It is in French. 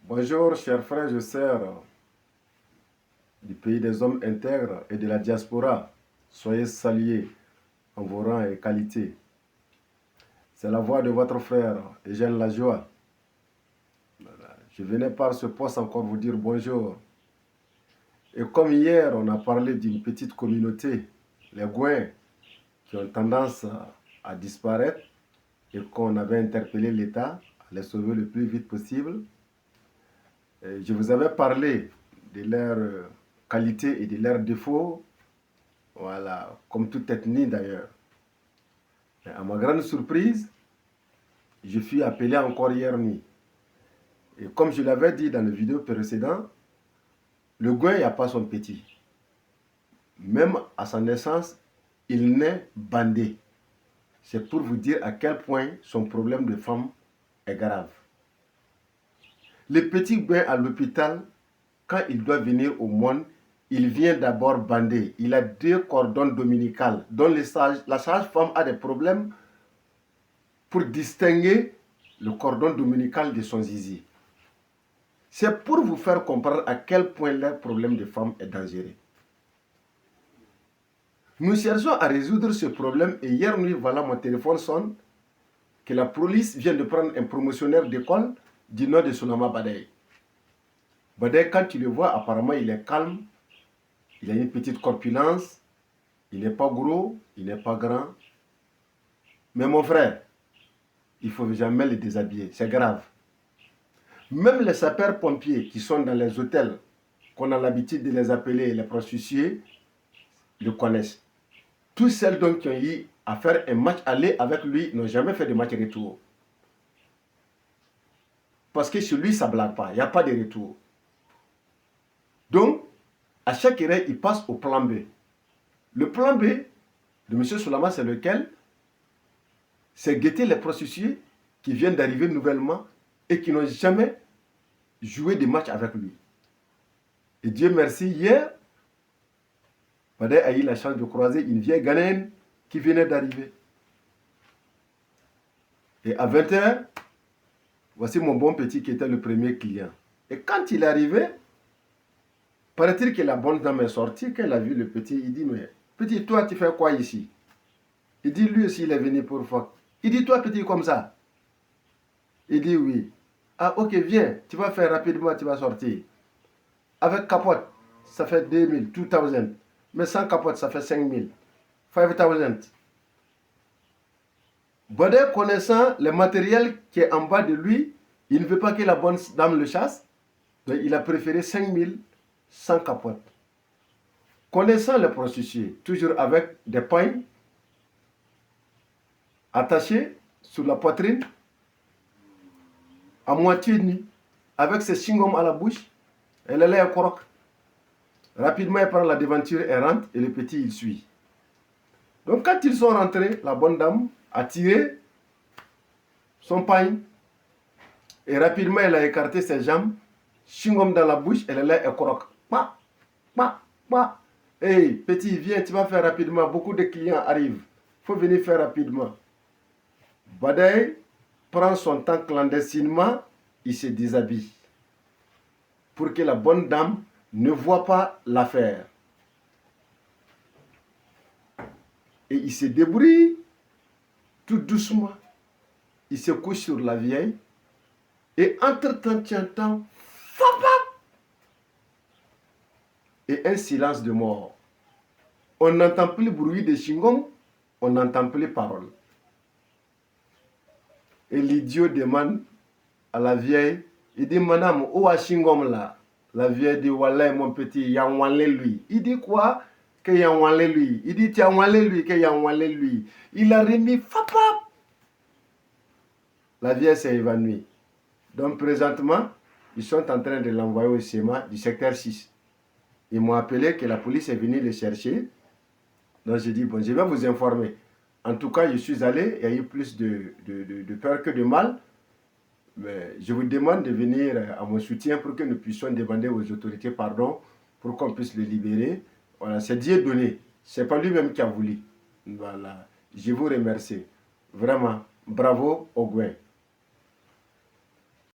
Bonjour, chers frères et sœurs du pays des hommes intègres et de la diaspora. Soyez salués en vos rangs et qualités. C'est la voix de votre frère, Eugène Lajoie. Voilà. Je venais par ce poste encore vous dire bonjour. Et comme hier, on a parlé d'une petite communauté, les Gouins, qui ont tendance à disparaître et qu'on avait interpellé l'État à les sauver le plus vite possible. Et je vous avais parlé de leurs qualités et de leurs défauts, voilà, comme toute ethnie d'ailleurs. À ma grande surprise, je fus appelé encore hier nuit. Et comme je l'avais dit dans la vidéo précédente, le Gouin n'a pas son petit. Même à sa naissance, il naît bandé. C'est pour vous dire à quel point son problème de femme est grave. Le petit Gouin à l'hôpital, quand il doit venir au monde, il vient d'abord bandé. Il a 2 cordons dominicales dont la sage-femme a des problèmes pour distinguer le cordon dominical de son zizi. C'est pour vous faire comprendre à quel point le problème de femme est dangereux. Nous cherchons à résoudre ce problème et hier nuit, voilà, mon téléphone sonne que la police vient de prendre un promotionnaire d'école du nom de Sounama Badaye. Badaye, quand tu le vois, apparemment, il est calme, il a une petite corpulence, il n'est pas gros, il n'est pas grand. Mais mon frère, il ne faut jamais le déshabiller, c'est grave. Même les sapeurs-pompiers qui sont dans les hôtels, qu'on a l'habitude de les appeler les prostituées, le connaissent. Tous celles donc qui ont eu à faire un match aller avec lui n'ont jamais fait de match retour. Parce que chez lui, ça ne blague pas, il n'y a pas de retour. Donc, à chaque erreur, il passe au plan B. Le plan B de M. Soulama, c'est lequel? C'est guetter les prostituées qui viennent d'arriver nouvellement et qui n'ont jamais joué de match avec lui. Et Dieu merci, hier, Badaye a eu la chance de croiser une vieille Ghanéenne qui venait d'arriver. Et à 20h, voici mon bon petit qui était le premier client. Et quand il est arrivé, paraît-il que la bonne dame est sortie, qu'elle a vu le petit, il dit, mais petit, toi, tu fais quoi ici? Il dit, lui aussi, il est venu pour faire. Il dit, toi, petit, comme ça? Il dit, oui. Ah, ok, viens, tu vas faire rapidement, tu vas sortir. Avec capote, ça fait 2000, 2000. Mais sans capote, ça fait 5000, 5000. Badaye, connaissant le matériel qui est en bas de lui, il ne veut pas que la bonne dame le chasse. Donc, il a préféré 5000 sans capote. Connaissant les prostituées, toujours avec des pains attachés sur la poitrine, à moitié nue, avec ses chewing-gums à la bouche, elle est là, elle croque. Rapidement, elle prend la devanture, elle rentre et le petit, il suit. Donc, quand ils sont rentrés, la bonne dame a tiré son pain et rapidement, elle a écarté ses jambes, chewing-gum dans la bouche, elle est là, elle croque. Pa, pa, pa. Hey, petit, viens, tu vas faire rapidement. Beaucoup de clients arrivent. Il faut venir faire rapidement. Badaye prend son temps clandestinement, il se déshabille. Pour que la bonne dame ne voit pas l'affaire. Et il se débrouille tout doucement. Il se couche sur la vieille. Et entre-temps, et un silence de mort. On n'entend plus le bruit de chewing-gum, on n'entend plus les paroles. Et l'idiot demande à la vieille, il dit, madame, où est chewing-gum là? La vieille dit, voilà mon petit, yanwale lui. Il dit quoi? Que yanwale lui. Il dit, yanwale lui, que yanwale lui. Il a remis, fapap. La vieille s'est évanouie. Donc présentement, ils sont en train de l'envoyer au SEMA du secteur 6. Ils m'ont appelé que la police est venue le chercher. Donc j'ai dit, bon, je vais vous informer. En tout cas, je suis allé, il y a eu plus de peur que de mal. Mais je vous demande de venir à mon soutien pour que nous puissions demander aux autorités pardon, pour qu'on puisse le libérer. Voilà, c'est Dieu donné. Ce n'est pas lui-même qui a voulu. Voilà, je vous remercie. Vraiment, bravo au Gouin.